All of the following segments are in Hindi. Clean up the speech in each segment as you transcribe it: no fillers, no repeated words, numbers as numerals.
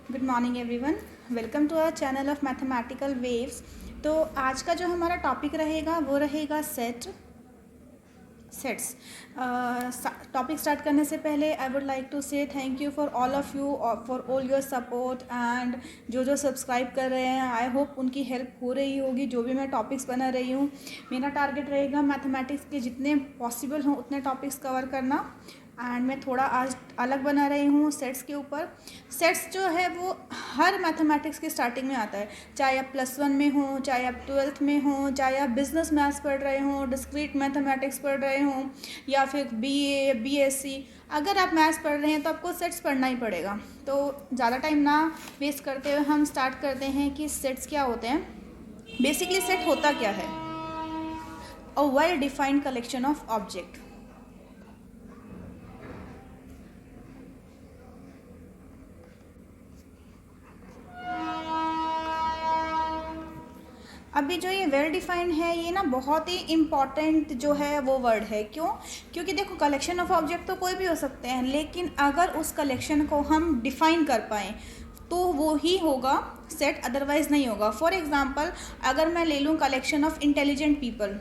Good morning everyone, welcome to our channel of mathematical waves. तो आज का जो हमारा टॉपिक रहेगा वो रहेगा सेट्स। टॉपिक स्टार्ट करने से पहले आई वुड लाइक टू से thank you for all of you for all your support and जो सब्सक्राइब कर रहे हैं, आई होप उनकी हेल्प हो रही होगी। जो भी मैं टॉपिक्स बना रही हूँ, मेरा टारगेट रहेगा मैथमेटिक्स के जितने पॉसिबल हों उतने टॉपिक्स कवर करना। एंड मैं थोड़ा आज अलग बना रही हूँ सेट्स के ऊपर। सेट्स जो है वो हर मैथमेटिक्स की स्टार्टिंग में आता है, चाहे आप +1 में हो, चाहे आप 12th में हो, चाहे आप बिजनेस मैथ्स पढ़ रहे हो, डिस्क्रीट मैथमेटिक्स पढ़ रहे हो, या फिर BA BSc। अगर आप मैथ्स पढ़ रहे हैं तो आपको सेट्स पढ़ना ही पड़ेगा। तो ज़्यादा टाइम ना वेस्ट करते हुए हम स्टार्ट करते हैं कि सेट्स क्या होते हैं। बेसिकली सेट होता क्या है? A well defined collection of object. अभी जो ये वेल डिफाइंड है, ये ना बहुत ही इम्पॉर्टेंट जो है वो वर्ड है। क्यों? क्योंकि देखो, कलेक्शन ऑफ ऑब्जेक्ट तो कोई भी हो सकते हैं, लेकिन अगर उस कलेक्शन को हम डिफाइन कर पाएँ तो वो ही होगा सेट, अदरवाइज नहीं होगा। फॉर एग्जांपल, अगर मैं ले लूँ collection of intelligent people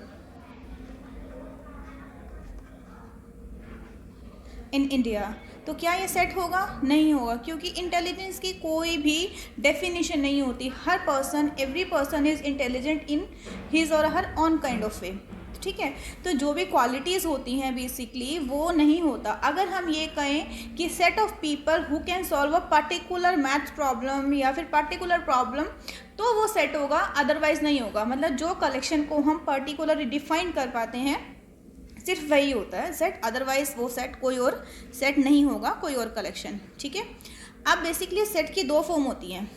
in India, तो क्या ये सेट होगा? नहीं होगा, क्योंकि इंटेलिजेंस की कोई भी डेफिनेशन नहीं होती। हर person, every person is intelligent in his or her own kind of way. ठीक है, तो जो भी क्वालिटीज़ होती हैं बेसिकली वो नहीं होता। अगर हम ये कहें कि set of people who can solve a particular maths problem या फिर पर्टिकुलर प्रॉब्लम, तो वो सेट होगा, अदरवाइज नहीं होगा। मतलब जो कलेक्शन को हम पर्टिकुलरली डिफाइन कर पाते हैं सिर्फ वही होता है सेट, अदरवाइज वो सेट कोई और सेट नहीं होगा, कोई और कलेक्शन। ठीक है, अब बेसिकली सेट की दो फॉर्म होती हैं।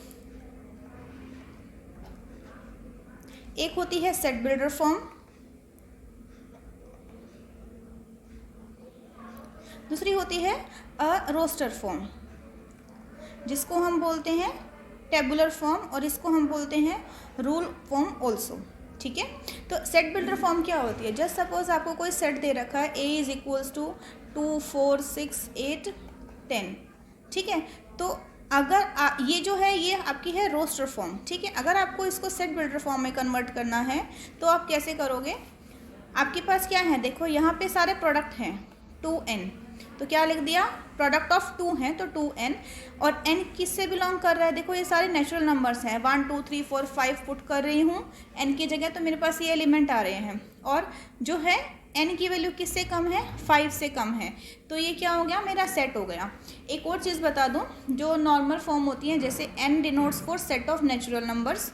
एक होती है सेट बिल्डर फॉर्म, दूसरी होती है अ रोस्टर फॉर्म, जिसको हम बोलते हैं टेबुलर फॉर्म, और इसको हम बोलते हैं रूल फॉर्म ऑल्सो। ठीक है, तो सेट बिल्डर फॉर्म क्या होती है? जस्ट सपोज आपको कोई सेट दे रखा है, A = 2, 4, 6, 8, 10। ठीक है, तो अगर ये जो है ये आपकी है रोस्टर फॉर्म। ठीक है, अगर आपको इसको सेट बिल्डर फॉर्म में कन्वर्ट करना है तो आप कैसे करोगे? आपके पास क्या है, देखो यहाँ पे सारे प्रोडक्ट हैं 2n, तो क्या लिख दिया? प्रोडक्ट ऑफ 2 हैं तो 2n। और n किससे बिलोंग कर रहा है? देखो ये सारे नेचुरल नंबर्स हैं, 1 2 3 4 5 पुट कर रही हूँ n की जगह, तो मेरे पास ये एलिमेंट आ रहे हैं। और जो है n की वैल्यू किससे कम है? 5 से कम है, तो ये क्या हो गया? मेरा सेट हो गया। एक और चीज़ बता दूँ, जो नॉर्मल फॉर्म होती है, जैसे n denotes for set of natural numbers.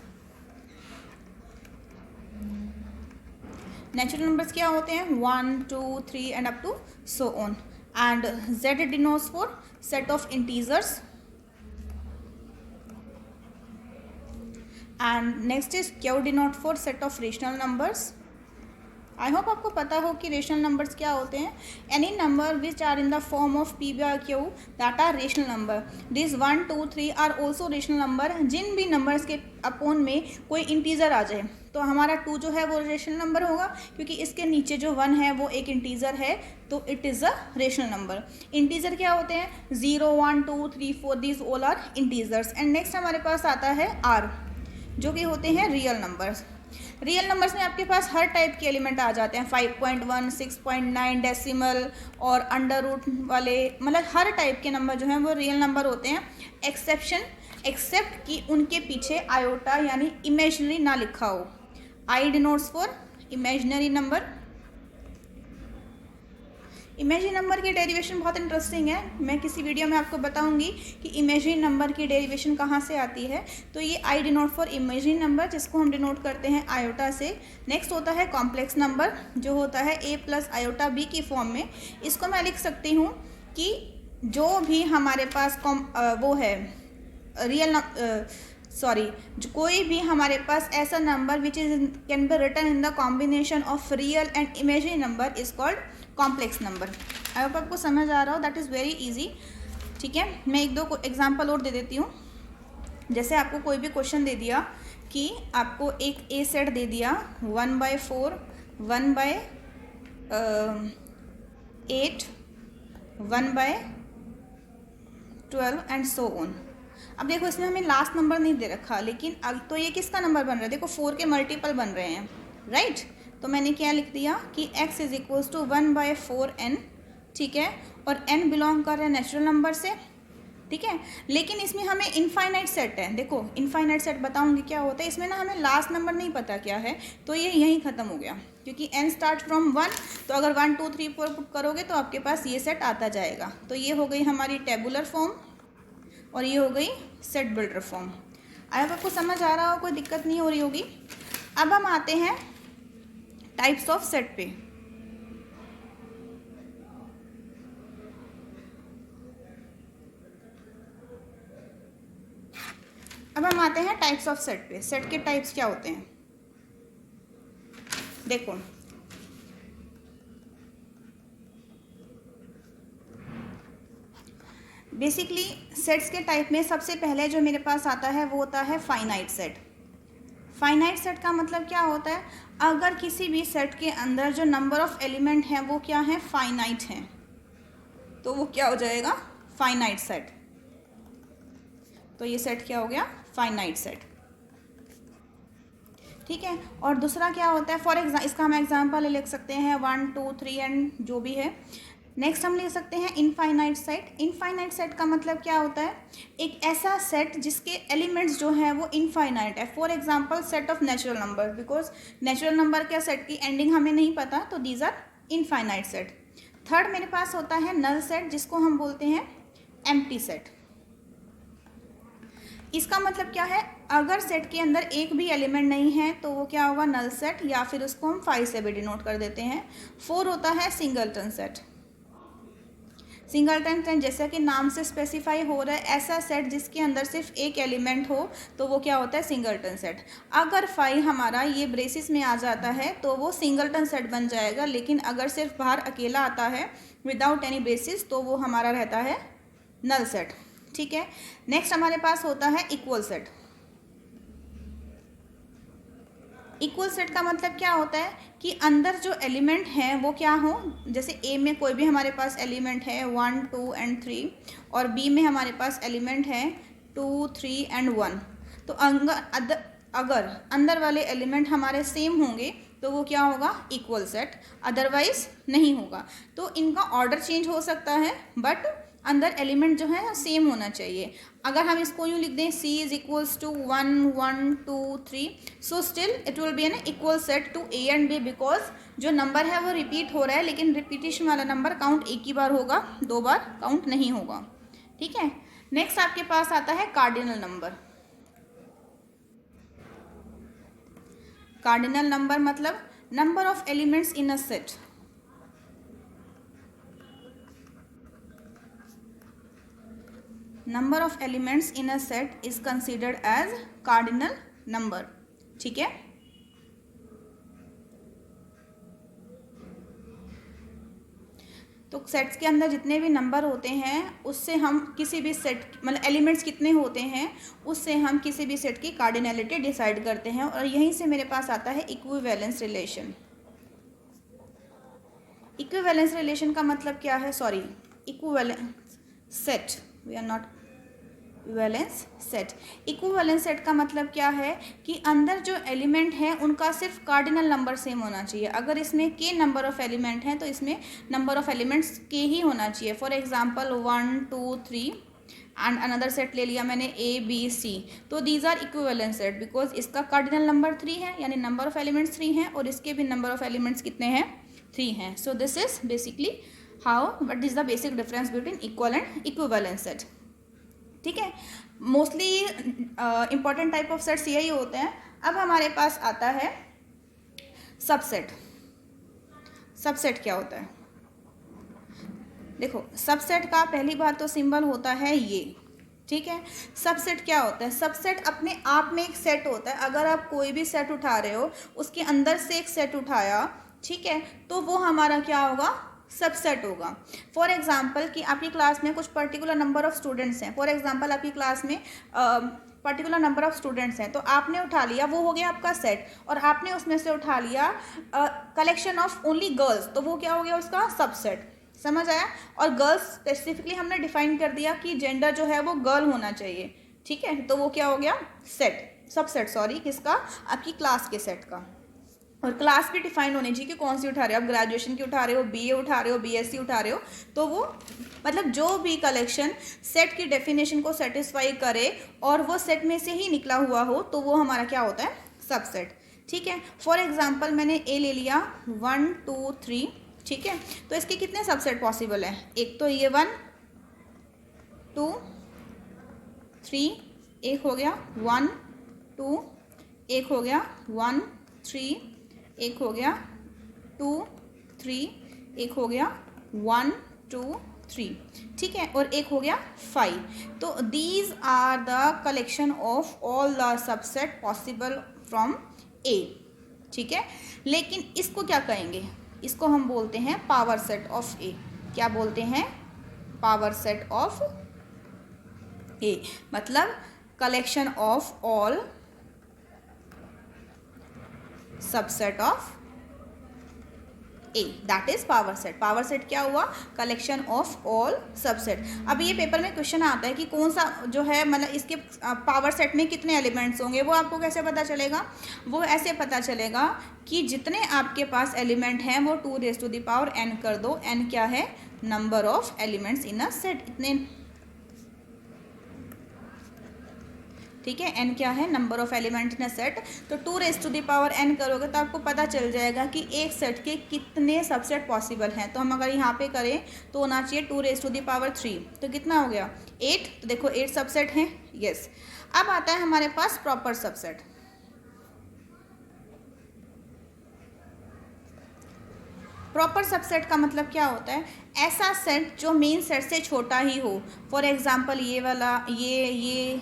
Natural numbers क्या होते हैं? 1 2 3 and up to so on. And z denotes for set of integers, and next is q denote for set of rational numbers. I hope आपको पता हो कि रेशनल नंबर्स क्या होते हैं। Any number which are in the form of p/q that are rational number. This 1 2 3 are also rational number. जिन भी नंबर्स के अपोन में कोई इंटीजर आ जाए, तो हमारा 2 जो है वो रेशनल नंबर होगा, क्योंकि इसके नीचे जो 1 है वो एक इंटीजर है, तो it is a rational number. Integer क्या होते हैं? 0 1 2 3 4, this all are integers. And next हमारे पास आता है r, जो कि होते हैं रियल नंबर्स। रियल नंबर्स में आपके पास हर टाइप के एलिमेंट आ जाते हैं, 5.1 6.9 डेसिमल और अंडर रूट वाले, मतलब हर टाइप के नंबर जो हैं वो रियल नंबर होते हैं। एक्सेप्ट कि उनके पीछे आयोटा यानी इमेजनरी ना लिखा हो। I denotes for imaginary number. Imaginary number की डेरिवेशन बहुत इंटरेस्टिंग है, मैं किसी वीडियो में आपको बताऊंगी कि इमेजिनरी नंबर की डेरिवेशन कहाँ से आती है। तो ये आई डिनोट फॉर इमेजिनरी नंबर, जिसको हम डिनोट करते हैं आयोटा से। नेक्स्ट होता है कॉम्प्लेक्स नंबर, जो होता है a + आयोटा b की फॉर्म में। इसको मैं लिख सकती हूँ कि जो भी हमारे पास वो है रियल जो कोई भी हमारे पास ऐसा number which is can be written in the combination of real and imaginary number is called complex number. I hope आपको समझ आ रहा हो, दैट इज़ वेरी इजी। ठीक है, मैं एक दो एग्जांपल और दे देती हूँ। जैसे आपको कोई भी क्वेश्चन दे दिया कि आपको एक ए सेट दे दिया 1/4 1/8 1/12 एंड सो ऑन। अब देखो इसमें हमें लास्ट नंबर नहीं दे रखा, लेकिन अब तो ये किसका नंबर बन रहा है, देखो 4 के मल्टीपल बन रहे हैं, राइट। तो मैंने क्या लिख दिया कि x is equals to 1/4n, ठीक है, और n बिलोंग कर रहा है नेचुरल नंबर से, ठीक है। लेकिन इसमें हमें इनफाइनाइट सेट है, देखो इनफाइनाइट सेट बताऊंगी क्या होता है, इसमें ना हमें लास्ट नंबर नहीं पता क्या है, तो ये यहीं ख़त्म हो गया, क्योंकि n स्टार्ट फ्रॉम 1, तो अगर 1 2 3 4 पुट करोगे तो आपके पास ये सेट आता जाएगा। तो ये हो गई हमारी टेबुलर फॉर्म और ये हो गई सेट बिल्डर फॉर्म। अब आपको समझ आ रहा हो, कोई दिक्कत नहीं हो रही होगी। अब हम आते हैं टाइप्स ऑफ सेट पे। अब हम आते हैं टाइप्स ऑफ सेट पे। सेट के टाइप्स क्या होते हैं, देखो बेसिकली सेट्स के टाइप में सबसे पहले जो मेरे पास आता है वो होता है फाइनाइट सेट। फाइनाइट सेट का मतलब क्या होता है, अगर किसी भी सेट के अंदर जो नंबर ऑफ एलिमेंट हैं वो क्या है, फाइनाइट हैं, तो वो क्या हो जाएगा, फाइनाइट सेट। तो ये सेट क्या हो गया, फाइनाइट सेट, ठीक है। और दूसरा क्या होता है, फॉर एग्जाम्पल इसका हम एग्जाम्पल लिख सकते हैं 1 2 3 एंड जो भी है। नेक्स्ट हम लिख सकते हैं इनफाइनाइट सेट। इनफाइनाइट सेट का मतलब क्या होता है, एक ऐसा सेट जिसके एलिमेंट्स जो हैं वो इनफाइनाइट है। For example set of natural number, because natural number के सेट की एंडिंग हमें नहीं पता, तो these are infinite set. Third मेरे पास होता है नल सेट, जिसको हम बोलते हैं एम्प्टी सेट। इसका मतलब क्या है, अगर सेट के अंदर एक भी एलिमेंट नहीं है तो वो क्या होगा, नल सेट, या फिर उसको हम 5 से भी डिनोट कर देते हैं। 4 होता है सिंगलटन सेट। सिंगलटन सेट जैसा कि नाम से स्पेसिफाई हो रहा है, ऐसा सेट जिसके अंदर सिर्फ एक एलिमेंट हो तो वो क्या होता है, सिंगलटन सेट। अगर 5 हमारा ये ब्रेसिस में आ जाता है तो वो सिंगलटन सेट बन जाएगा, लेकिन अगर सिर्फ बाहर अकेला आता है विदाउट एनी ब्रेसिस तो वो हमारा रहता है नल सेट, ठीक है। नेक्स्ट हमारे पास होता है इक्वल सेट। इक्वल सेट का मतलब क्या होता है कि अंदर जो एलिमेंट हैं वो क्या हो, जैसे ए में कोई भी हमारे पास एलिमेंट है 1 2 एंड 3, और बी में हमारे पास एलिमेंट है 2 3 एंड 1, तो अगर अंदर वाले एलिमेंट हमारे सेम होंगे तो वो क्या होगा, इक्वल सेट, अदरवाइज नहीं होगा। तो इनका ऑर्डर चेंज हो सकता है बट अंदर एलिमेंट जो है सेम होना चाहिए। अगर हम इसको यूँ लिख दें C is equals to 1 1 2 3, so still it will be an equal set to A and B, because जो नंबर है वो रिपीट हो रहा है, लेकिन रिपीटिशन वाला नंबर काउंट एक ही बार होगा, 2 बार काउंट नहीं होगा, ठीक है। नेक्स्ट आपके पास आता है कार्डिनल नंबर। कार्डिनल नंबर मतलब number of elements in a set. Number of elements in a set is considered as cardinal number, ठीक है। तो सेट्स के अंदर जितने भी नंबर होते हैं उससे हम किसी भी सेट, मतलब एलिमेंट्स कितने होते हैं उससे हम किसी भी सेट की कार्डिनलिटी डिसाइड करते हैं, और यहीं से मेरे पास आता है इक्विवेलेंस रिलेशन। इक्विवेलेंस रिलेशन का मतलब क्या है, sorry equivalence set, we are not equivalence set. Equivalence set का मतलब क्या है कि अंदर जो एलिमेंट हैं उनका सिर्फ कार्डिनल नंबर सेम होना चाहिए। अगर इसमें के नंबर ऑफ एलिमेंट हैं तो इसमें नंबर ऑफ एलिमेंट्स के ही होना चाहिए। For example 1 2 3 and another set ले लिया मैंने ABC, तो these are equivalence set because इसका कार्डिनल नंबर 3 है, यानी नंबर ऑफ एलिमेंट्स 3 हैं, और इसके भी नंबर ऑफ एलिमेंट्स कितने हैं, 3 हैं। So this is basically how, what is the basic difference between equal and equivalence set, ठीक है। Mostly important type of sets यही होते हैं। अब हमारे पास आता है सबसेट। सबसेट क्या होता है, देखो सबसेट का पहली बात तो सिंबल होता है ये, ठीक है। सबसेट क्या होता है, सबसेट अपने आप में एक सेट होता है। अगर आप कोई भी सेट उठा रहे हो, उसके अंदर से एक सेट उठाया, ठीक है, तो वो हमारा क्या होगा, सबसेट होगा। फॉर एग्जांपल कि आपकी क्लास में कुछ पर्टिकुलर नंबर ऑफ स्टूडेंट्स हैं, फॉर एग्जांपल आपकी क्लास में पर्टिकुलर नंबर ऑफ स्टूडेंट्स हैं, तो आपने उठा लिया, वो हो गया आपका सेट, और आपने उसमें से उठा लिया कलेक्शन ऑफ ओनली गर्ल्स, तो वो क्या हो गया उसका सबसेट, समझ आया। और गर्ल्स स्पेसिफिकली हमने डिफाइन कर दिया कि जेंडर जो है वो गर्ल होना चाहिए, ठीक है, तो वो क्या हो गया, सेट, सबसेट सॉरी, किसका, आपकी क्लास के सेट का। और क्लास भी डिफाइन होनी चाहिए कि कौन सी उठा रहे हो आप, ग्रेजुएशन की उठा रहे हो, बीए उठा रहे हो, बीएससी उठा रहे हो, तो वो मतलब जो भी कलेक्शन सेट की डेफिनेशन को सेटिस्फाई करे और वो सेट में से ही निकला हुआ हो तो वो हमारा क्या होता है, सबसेट। ठीक है, फॉर एग्जांपल मैंने ए ले लिया 1 2 3, ठीक है, तो इसके कितने सबसेट पॉसिबल हैं, एक तो ये 1 2 3, एक हो गया 1 2, एक हो गया 1 3, एक हो गया 2 3, एक हो गया 1 2 3, ठीक है, और एक हो गया 5। तो these are the collection of all the subset possible from A. ठीक है, लेकिन इसको क्या कहेंगे, इसको हम बोलते हैं पावर सेट ऑफ ए। क्या बोलते हैं, पावर सेट ऑफ ए, मतलब collection of all subset of A, that is power set. Power set क्या हुआ, कलेक्शन ऑफ ऑल सबसेट। अब ये पेपर में क्वेश्चन आता है कि कौन सा जो है, मतलब इसके पावर सेट में कितने एलिमेंट्स होंगे, वो आपको कैसे पता चलेगा, वो ऐसे पता चलेगा कि जितने आपके पास एलिमेंट हैं वो 2n कर दो, n क्या है, number of elements in a set, इतने, ठीक है, n क्या है, number of element in a set. तो 2n करोगे तो आपको पता चल जाएगा कि एक सेट के कितने सबसेट पॉसिबल हैं। तो हम अगर यहाँ पे करें तो होना चाहिए 2^3, तो कितना हो गया 8। तो देखो 8 सबसेट हैं, यस। अब आता है हमारे पास प्रॉपर सबसेट। प्रॉपर सबसेट का मतलब क्या होता है, ऐसा सेट जो मेन सेट से छोटा ही हो। फॉर एग्जाम्पल ये वाला, ये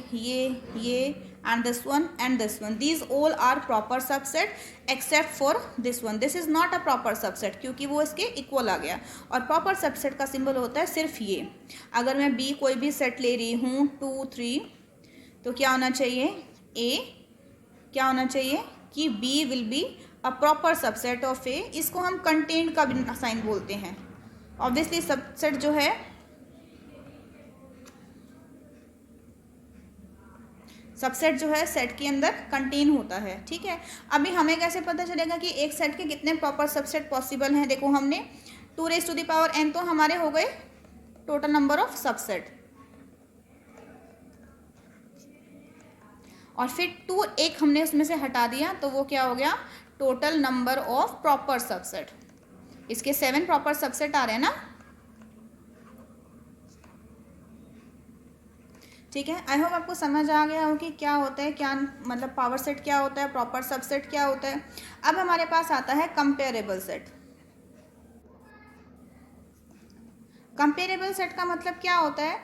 and this one, these all are proper subset except for this one, this is not a proper subset क्योंकि वो इसके इक्वल आ गया। और प्रॉपर सबसेट का सिंबल होता है सिर्फ ये। अगर मैं बी कोई भी सेट ले रही हूँ 2 3, तो क्या होना चाहिए, ए क्या होना चाहिए कि B will be a proper subset of A. इसको हम कंटेंट का भी साइन बोलते हैं। ऑब्वियसली सबसेट जो है, सबसेट जो है सेट के अंदर कंटेन होता है। ठीक है, अभी हमें कैसे पता चलेगा कि एक सेट के कितने प्रॉपर सबसेट पॉसिबल हैं। देखो हमने 2n तो हमारे हो गए टोटल नंबर ऑफ सबसेट, और फिर 2 एक हमने उसमें से हटा दिया तो वो क्या हो गया, total number of proper subset. इसके 7 प्रॉपर सबसेट आ रहे हैं ना। ठीक है, आई होप आपको समझ आ गया हो कि क्या होता है, क्या मतलब पावर सेट क्या होता है, प्रॉपर सबसेट क्या होता है। अब हमारे पास आता है कंपेरेबल सेट। कंपेरेबल सेट का मतलब क्या होता है,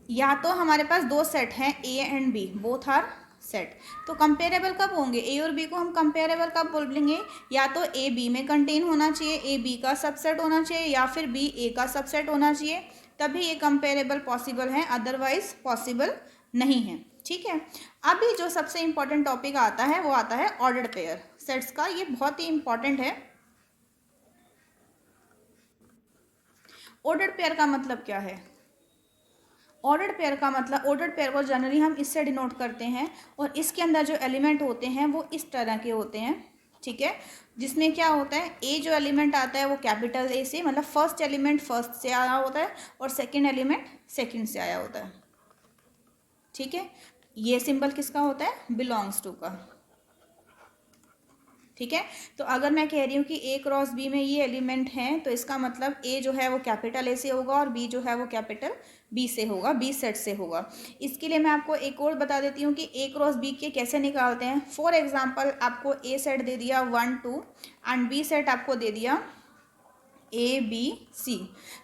या तो हमारे पास दो सेट हैं A and B, both are set. तो कंपेरेबल कब होंगे, ए और बी को हम कंपेरेबल कब बोलेंगे, या तो ए बी में कंटेन होना चाहिए, ए बी का सबसेट होना चाहिए, या फिर बी ए का सबसेट होना चाहिए, तभी ये कंपेरेबल पॉसिबल है, अदरवाइज पॉसिबल नहीं है। ठीक है, अभी जो सबसे इंपॉर्टेंट टॉपिक आता है वो आता है ऑर्डर्ड पेयर सेट्स का। ये बहुत ही इंपॉर्टेंट है। ऑर्डर्ड पेयर का मतलब क्या है, ऑर्डर्ड पेयर का मतलब, ऑर्डर्ड पेयर को जनरली हम इससे डिनोट करते हैं, और इसके अंदर जो एलिमेंट होते हैं वो इस तरह के होते हैं। ठीक है, जिसमें क्या होता है, ए जो एलिमेंट आता है वो कैपिटल ए से, मतलब फर्स्ट एलिमेंट फर्स्ट से आया होता है, और सेकंड एलिमेंट सेकंड से आया होता है। ठीक है, ये सिंबल किसका होता है, बिलोंग्स टू का। ठीक है, तो अगर मैं कह रही हूँ कि ए क्रॉस बी में ये एलिमेंट हैं, तो इसका मतलब ए जो है वो कैपिटल ए से होगा और बी जो है वो कैपिटल बी से होगा, बी सेट से होगा। इसके लिए मैं आपको एक और बता देती हूँ कि ए क्रॉस बी के कैसे निकालते हैं। फॉर एग्जांपल आपको ए सेट दे दिया 1 2 एंड बी सेट आपको दे दिया ए बी सी,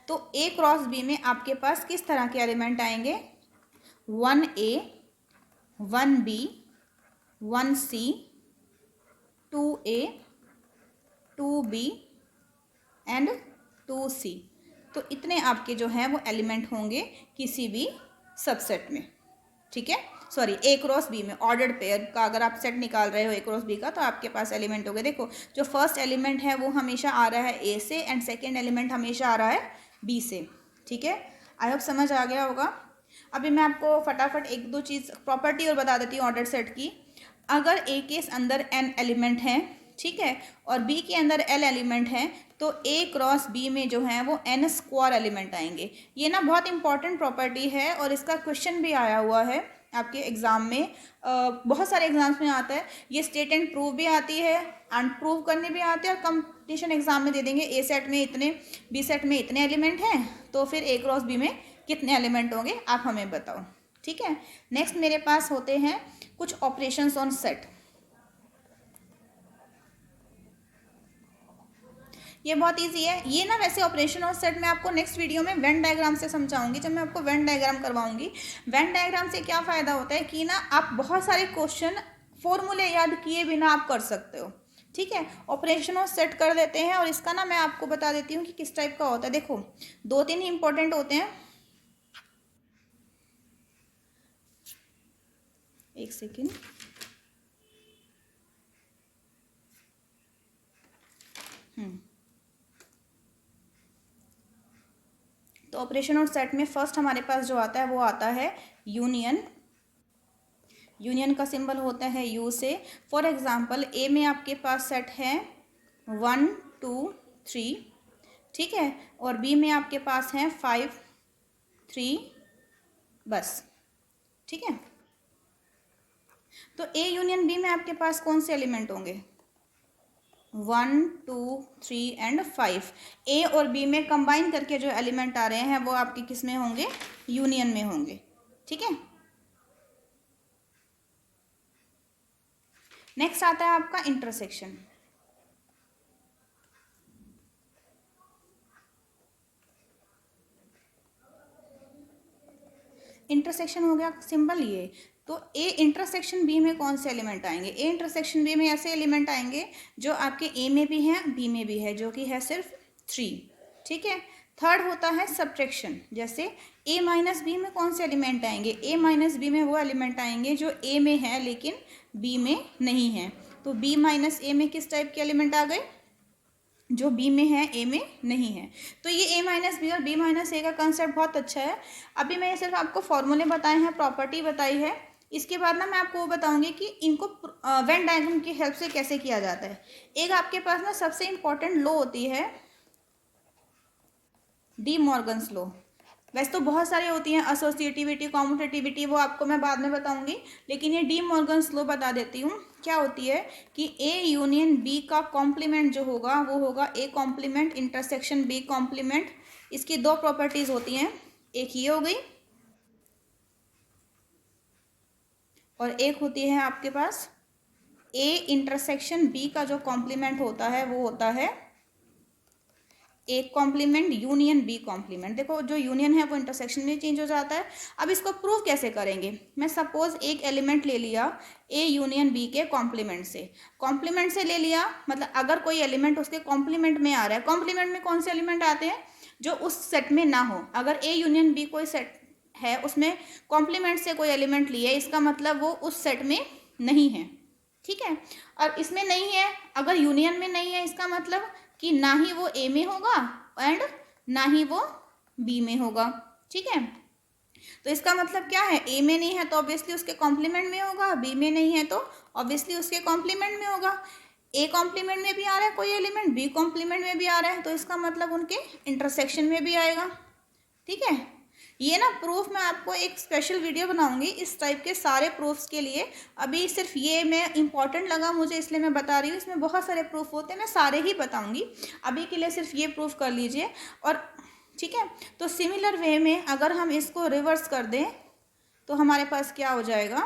तो ए क्रॉस बी में आपके पास किस तरह के एलिमेंट आएंगे, 1A 1B 1C 2A 2B and 2C। तो इतने आपके जो हैं वो एलिमेंट होंगे किसी भी सबसेट में। ठीक है, सॉरी ए क्रॉस बी में ऑर्डर्ड पेयर का अगर आप सेट निकाल रहे हो ए क्रॉस बी का, तो आपके पास एलिमेंट हो गए। देखो जो फर्स्ट एलिमेंट है वो हमेशा आ रहा है ए से, एंड सेकेंड एलिमेंट हमेशा आ रहा है बी से। ठीक है, आई होप समझ आ गया होगा। अभी मैं आपको फटाफट एक दो चीज़ प्रॉपर्टी और बता देती हूँ ऑर्डर सेट की। अगर ए के अंदर n एलिमेंट हैं, ठीक है, और बी के अंदर l एलिमेंट हैं, तो ए क्रॉस बी में जो है वो n स्क्वायर एलिमेंट आएंगे। ये ना बहुत इंपॉर्टेंट प्रॉपर्टी है और इसका क्वेश्चन भी आया हुआ है आपके एग्ज़ाम में। बहुत सारे एग्जाम्स में आता है। ये स्टेट एंड प्रूव भी आती है, अनप्रूव करने भी आते हैं, और कंपटीशन एग्जाम में दे देंगे ए सेट में इतने, बी सेट में इतने एलिमेंट हैं, तो फिर ए क्रॉस बी में कितने एलिमेंट होंगे आप हमें बताओ। ठीक है, नेक्स्ट मेरे पास होते हैं कुछ ऑपरेशंस ऑन सेट। ये बहुत इजी है। ये ना वैसे ऑपरेशन ऑन सेट मैं आपको नेक्स्ट वीडियो में वेन डायग्राम से समझाऊंगी। जब मैं आपको वेन डायग्राम करवाऊंगी, वेन डायग्राम से क्या फ़ायदा होता है कि ना आप बहुत सारे क्वेश्चन फॉर्मूले याद किए बिना आप कर सकते हो। ठीक है, ऑपरेशन ऑन सेट कर देते हैं, और इसका ना मैं आपको बता देती हूँ कि किस टाइप का होता है। देखो, दो तीन ही इंपॉर्टेंट होते हैं। एक सेकेंड, तो ऑपरेशन और सेट में फर्स्ट हमारे पास जो आता है वो आता है यूनियन। यूनियन का सिंबल होता है यू से। फॉर एग्जांपल ए में आपके पास सेट है 1 2 3, ठीक है, और बी में आपके पास है 5 3, बस। ठीक है, तो ए यूनियन बी में आपके पास कौन से एलिमेंट होंगे? 1 2 3 एंड 5। ए और बी में कंबाइन करके जो एलिमेंट आ रहे हैं वो आपके किस में होंगे? यूनियन में होंगे। ठीक है, नेक्स्ट आता है आपका इंटरसेक्शन। इंटरसेक्शन हो गया सिंबल ये। तो ए इंटरसेक्शन बी में कौन से एलिमेंट आएंगे? ए इंटरसेक्शन बी में ऐसे एलिमेंट आएंगे जो आपके ए में भी हैं, बी में भी है, जो कि है सिर्फ 3। ठीक है, थर्ड होता है सब्ट्रैक्शन। जैसे ए माइनस बी में कौन से एलिमेंट आएंगे? ए माइनस बी में वो एलिमेंट आएंगे जो ए में है लेकिन बी में नहीं है। तो बी माइनस ए में किस टाइप के एलिमेंट आ गए? जो बी में है ए में नहीं है। तो ये ए माइनस बी और बी माइनस ए का कंसेप्ट बहुत अच्छा है। अभी मैं सिर्फ आपको फॉर्मूले बताए हैं, प्रॉपर्टी बताई है। इसके बाद ना मैं आपको वो बताऊंगी कि इनको वेन डायग्राम की हेल्प से कैसे किया जाता है। एक आपके पास ना सबसे इंपॉर्टेंट लॉ होती है डी मॉर्गन्स लॉ। वैसे तो बहुत सारी होती हैं, एसोसिएटिविटी, कॉम्यूटेटिविटी, वो आपको मैं बाद में बताऊंगी, लेकिन ये डी मॉर्गन्स लॉ बता देती हूँ। क्या होती है कि ए यूनियन बी का कॉम्प्लीमेंट जो होगा वो होगा A complement intersection B complement. इसकी दो प्रॉपर्टीज होती हैं, एक ये हो गई और एक होती है आपके पास ए इंटरसेक्शन बी का जो कॉम्प्लीमेंट होता है वो होता है A complement union B complement. देखो, जो यूनियन है वो इंटरसेक्शन में चेंज हो जाता है। अब इसको प्रूव कैसे करेंगे? मैं सपोज एक एलिमेंट ले लिया ए यूनियन बी के कॉम्प्लीमेंट से। कॉम्प्लीमेंट से ले लिया मतलब अगर कोई एलिमेंट उसके कॉम्प्लीमेंट में आ रहा है, कॉम्प्लीमेंट में कौन से एलिमेंट आते हैं? जो उस सेट में ना हो। अगर ए यूनियन बी कोई सेट है, उसमें कॉम्प्लीमेंट से कोई एलिमेंट लिए, इसका मतलब वो उस सेट में नहीं है। ठीक है, और इसमें नहीं है, अगर यूनियन में नहीं है, इसका मतलब कि ना ही वो ए में होगा एंड ना ही वो बी में होगा। ठीक है, तो इसका मतलब क्या है? ए में नहीं है तो ऑब्वियसली उसके कॉम्प्लीमेंट में होगा, बी में नहीं है तो ऑब्वियसली उसके कॉम्प्लीमेंट में होगा। ए कॉम्प्लीमेंट में भी आ रहा है कोई एलिमेंट, बी कॉम्प्लीमेंट में भी आ रहा है, तो इसका मतलब उनके इंटरसेक्शन में भी आएगा। ठीक है, ये ना प्रूफ मैं आपको एक स्पेशल वीडियो बनाऊंगी इस टाइप के सारे प्रूफ्स के लिए। अभी सिर्फ ये मैं इंपॉर्टेंट लगा मुझे इसलिए मैं बता रही हूँ। इसमें बहुत सारे प्रूफ होते हैं, मैं सारे ही बताऊंगी। अभी के लिए सिर्फ ये प्रूफ कर लीजिए। और ठीक है, तो सिमिलर वे में अगर हम इसको रिवर्स कर दें तो हमारे पास क्या हो जाएगा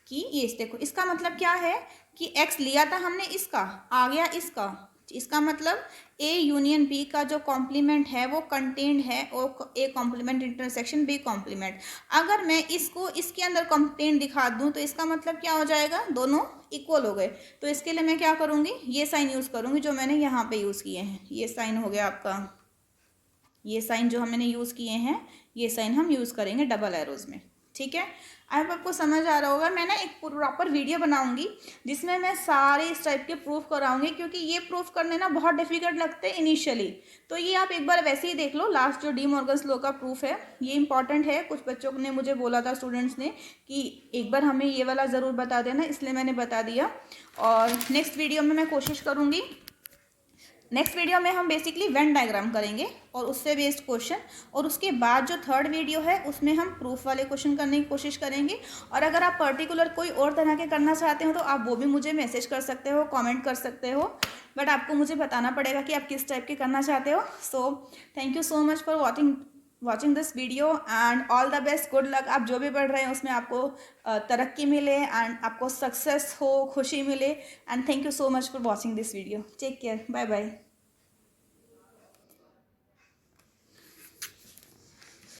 कि ये देखो, इसका मतलब क्या है कि x लिया था हमने, इसका आ गया इसका। इसका मतलब ए यूनियन बी का जो कॉम्प्लीमेंट है वो कंटेन्ड है और A complement intersection B complement. अगर मैं इसको इसके अंदर कंटेंट दिखा दूं तो इसका मतलब क्या हो जाएगा? दोनों इक्वल हो गए। तो इसके लिए मैं क्या करूंगी? ये साइन यूज़ करूंगी जो मैंने यहाँ पे यूज़ किए हैं। ये साइन हो गया आपका, ये साइन जो हमने यूज़ किए हैं ये साइन हम यूज़ करेंगे डबल एरोज में। ठीक है, आई होप आपको समझ आ रहा होगा। मैं ना एक प्रॉपर वीडियो बनाऊंगी जिसमें मैं सारे इस टाइप के प्रूफ कराऊंगी, क्योंकि ये प्रूफ करने ना बहुत डिफिकल्ट लगते हैं इनिशियली। तो ये आप एक बार वैसे ही देख लो, लास्ट जो डी मॉर्गन्स लॉ का प्रूफ है ये इंपॉर्टेंट है। कुछ बच्चों ने मुझे बोला था, स्टूडेंट्स ने, कि एक बार हमें ये वाला ज़रूर बता देना, इसलिए मैंने बता दिया। और नेक्स्ट वीडियो में मैं कोशिश करूँगी, नेक्स्ट वीडियो में हम बेसिकली वेन डायग्राम करेंगे और उससे बेस्ड क्वेश्चन, और उसके बाद जो थर्ड वीडियो है उसमें हम प्रूफ वाले क्वेश्चन करने की कोशिश करेंगे। और अगर आप पर्टिकुलर कोई और तरह के करना चाहते हो तो आप वो भी मुझे मैसेज कर सकते हो, कमेंट कर सकते हो, बट आपको मुझे बताना पड़ेगा कि आप किस टाइप के करना चाहते हो। So thank you so much for watching this video and all the best, good luck. आप जो भी पढ़ रहे हैं उसमें आपको तरक्की मिले एंड आपको सक्सेस हो, खुशी मिले, and thank you so much for watching this video. Take care, bye bye.